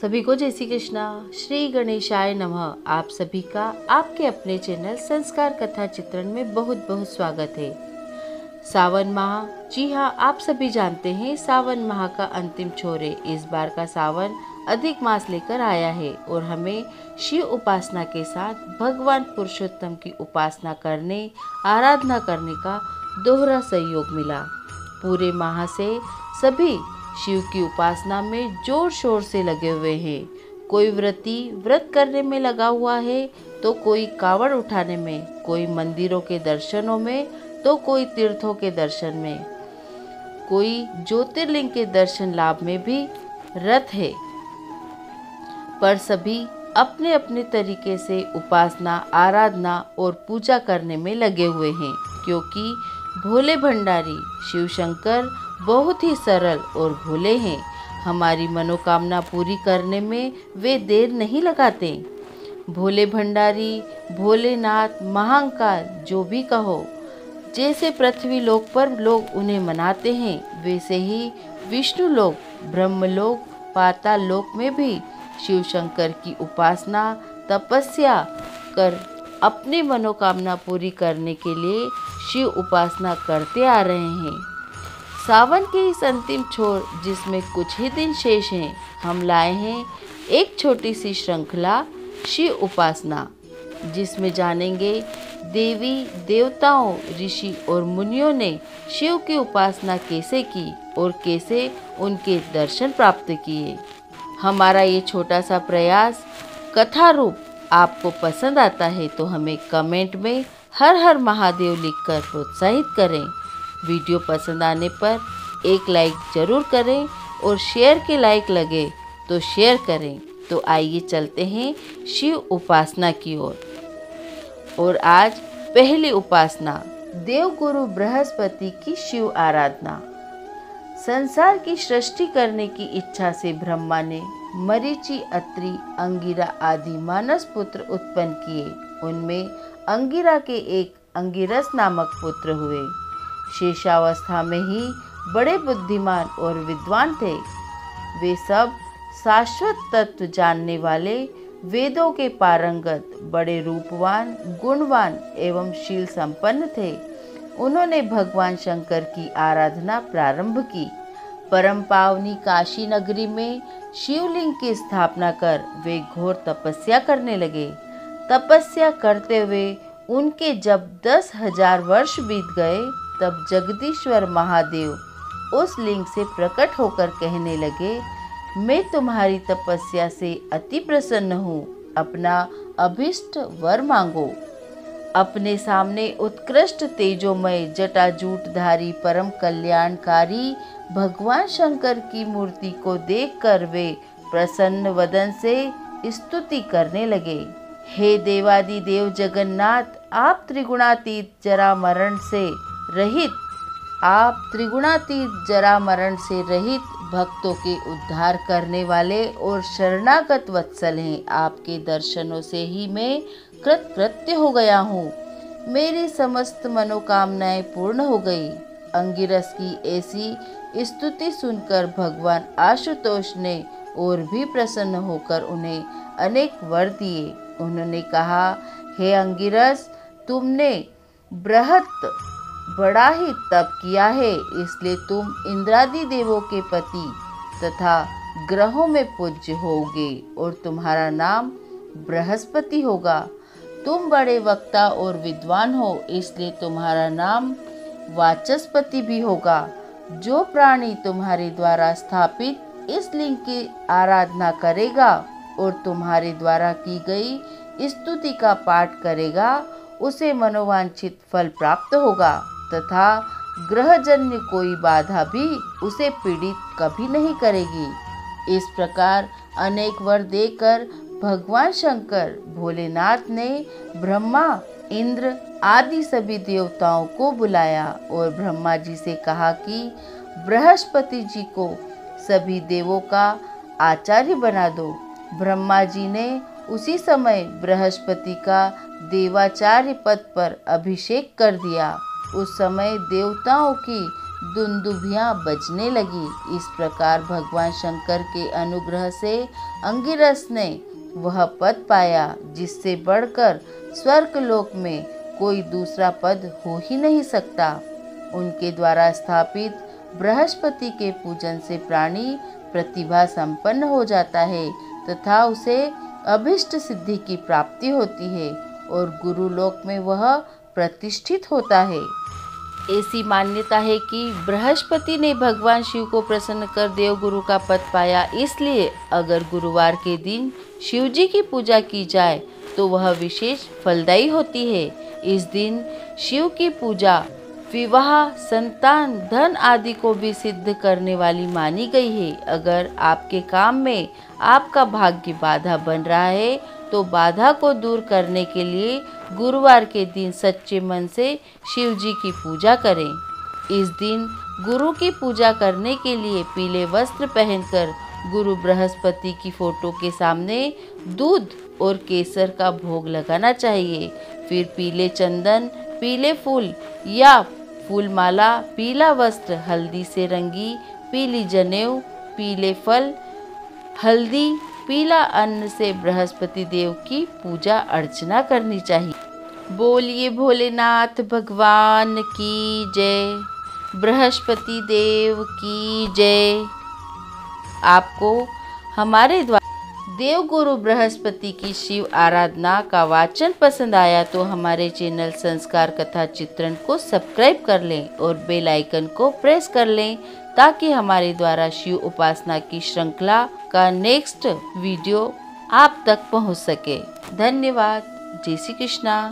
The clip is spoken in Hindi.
सभी को जय श्री कृष्णा। श्री गणेशाय नमः। आप सभी का आपके अपने चैनल संस्कार कथा चित्रण में बहुत बहुत स्वागत है। सावन माह, जी हाँ, आप सभी जानते हैं सावन माह का अंतिम छोर है। इस बार का सावन अधिक मास लेकर आया है और हमें शिव उपासना के साथ भगवान पुरुषोत्तम की उपासना करने, आराधना करने का दोहरा सहयोग मिला। पूरे माह से सभी शिव की उपासना में जोर शोर से लगे हुए हैं। कोई व्रत करने में लगा हुआ है, तो कोई कावड़ उठाने में, कोई मंदिरों के दर्शनों में, तो कोई तीर्थों के दर्शन में, कोई ज्योतिर्लिंग के दर्शन लाभ में भी रत है। पर सभी अपने अपने तरीके से उपासना, आराधना और पूजा करने में लगे हुए हैं, क्योंकि भोले भंडारी शिव शंकर बहुत ही सरल और भोले हैं। हमारी मनोकामना पूरी करने में वे देर नहीं लगाते। भोले भंडारी, भोलेनाथ, महाकाल, जो भी कहो, जैसे पृथ्वी लोक पर लोग उन्हें मनाते हैं, वैसे ही विष्णु लोक, ब्रह्मलोक, पाताल लोक में भी शिव शंकर की उपासना, तपस्या कर अपनी मनोकामना पूरी करने के लिए शिव उपासना करते आ रहे हैं। सावन के इस अंतिम छोर, जिसमें कुछ ही दिन शेष हैं, हम लाए हैं एक छोटी सी श्रृंखला शिव उपासना, जिसमें जानेंगे देवी देवताओं, ऋषि और मुनियों ने शिव की उपासना कैसे की और कैसे उनके दर्शन प्राप्त किए। हमारा ये छोटा सा प्रयास कथा रूप आपको पसंद आता है तो हमें कमेंट में हर हर महादेव लिखकर प्रोत्साहित करें। वीडियो पसंद आने पर एक लाइक जरूर करें और शेयर के लायक लगे तो शेयर करें। तो आइए चलते हैं शिव उपासना की ओर। और आज पहली उपासना, देवगुरु बृहस्पति की शिव आराधना। संसार की सृष्टि करने की इच्छा से ब्रह्मा ने मरीचि, अत्रि, अंगिरा आदि मानस पुत्र उत्पन्न किए। उनमें अंगिरा के एक अंगिरस नामक पुत्र हुए। शेषावस्था में ही बड़े बुद्धिमान और विद्वान थे। वे सब शाश्वत तत्व जानने वाले, वेदों के पारंगत, बड़े रूपवान, गुणवान एवं शील संपन्न थे। उन्होंने भगवान शंकर की आराधना प्रारंभ की। परम पावनी काशी नगरी में शिवलिंग की स्थापना कर वे घोर तपस्या करने लगे। तपस्या करते हुए उनके जब 10,000 वर्ष बीत गए, तब जगदीश्वर महादेव उस लिंग से प्रकट होकर कहने लगे, मैं तुम्हारी तपस्या से अति प्रसन्न हूँ, अपना अभिष्ट वर मांगो। अपने सामने उत्कृष्ट तेजोमय जटाजूटधारी परम कल्याणकारी भगवान शंकर की मूर्ति को देखकर वे प्रसन्न वदन से स्तुति करने लगे। हे देवादि देव जगन्नाथ, आप त्रिगुणातीत जरा मरण से रहित, भक्तों के उद्धार करने वाले और शरणागत वत्सल हैं। आपके दर्शनों से ही मैं कृतकृत्य हो गया हूँ। मेरी समस्त मनोकामनाएं पूर्ण हो गई। अंगिरस की ऐसी स्तुति सुनकर भगवान आशुतोष ने और भी प्रसन्न होकर उन्हें अनेक वर दिए। उन्होंने कहा, हे अंगिरस, तुमने बड़ा ही तप किया है, इसलिए तुम इंद्रादि देवों के पति तथा ग्रहों में पूज्य होगे और तुम्हारा नाम बृहस्पति होगा। तुम बड़े वक्ता और विद्वान हो, इसलिए तुम्हारा नाम वाचस्पति भी होगा। जो प्राणी तुम्हारे द्वारा स्थापित इस लिंग की आराधना करेगा और तुम्हारे द्वारा की गई स्तुति का पाठ करेगा, उसे मनोवांछित फल प्राप्त होगा तथा ग्रहजन्य कोई बाधा भी उसे पीड़ित कभी नहीं करेगी। इस प्रकार अनेक वर देकर भगवान शंकर भोलेनाथ ने ब्रह्मा, इंद्र आदि सभी देवताओं को बुलाया और ब्रह्मा जी से कहा कि बृहस्पति जी को सभी देवों का आचार्य बना दो। ब्रह्मा जी ने उसी समय बृहस्पति का देवाचार्य पद पर अभिषेक कर दिया। उस समय देवताओं की दुंदुभियां बजने लगी। इस प्रकार भगवान शंकर के अनुग्रह से अंगिरस ने वह पद पाया जिससे बढ़कर स्वर्गलोक में कोई दूसरा पद हो ही नहीं सकता। उनके द्वारा स्थापित बृहस्पति के पूजन से प्राणी प्रतिभा संपन्न हो जाता है तथा उसे अभिष्ट सिद्धि की प्राप्ति होती है और गुरुलोक में वह प्रतिष्ठित होता है। ऐसी मान्यता है कि बृहस्पति ने भगवान शिव को प्रसन्न कर देवगुरु का पद पाया, इसलिए अगर गुरुवार के दिन शिव जी की पूजा की जाए तो वह विशेष फलदायी होती है। इस दिन शिव की पूजा विवाह, संतान, धन आदि को भी सिद्ध करने वाली मानी गई है। अगर आपके काम में आपका भाग्य बाधा बन रहा है तो बाधा को दूर करने के लिए गुरुवार के दिन सच्चे मन से शिव जी की पूजा करें। इस दिन गुरु की पूजा करने के लिए पीले वस्त्र पहनकर गुरु बृहस्पति की फोटो के सामने दूध और केसर का भोग लगाना चाहिए। फिर पीले चंदन, पीले फूल या फूलमाला, पीला वस्त्र, हल्दी से रंगी पीली जनेऊ, पीले फल, हल्दी, पीला अन्न से बृहस्पति देव की पूजा अर्चना करनी चाहिए। बोलिए भोलेनाथ भगवान की जय, बृहस्पति देव की जय। आपको हमारे द्वारा देवगुरु बृहस्पति की शिव आराधना का वाचन पसंद आया तो हमारे चैनल संस्कार कथा चित्रण को सब्सक्राइब कर लें और बेल आइकन को प्रेस कर लें ताकि हमारे द्वारा शिव उपासना की श्रृंखला का नेक्स्ट वीडियो आप तक पहुंच सके। धन्यवाद। जय श्री कृष्णा।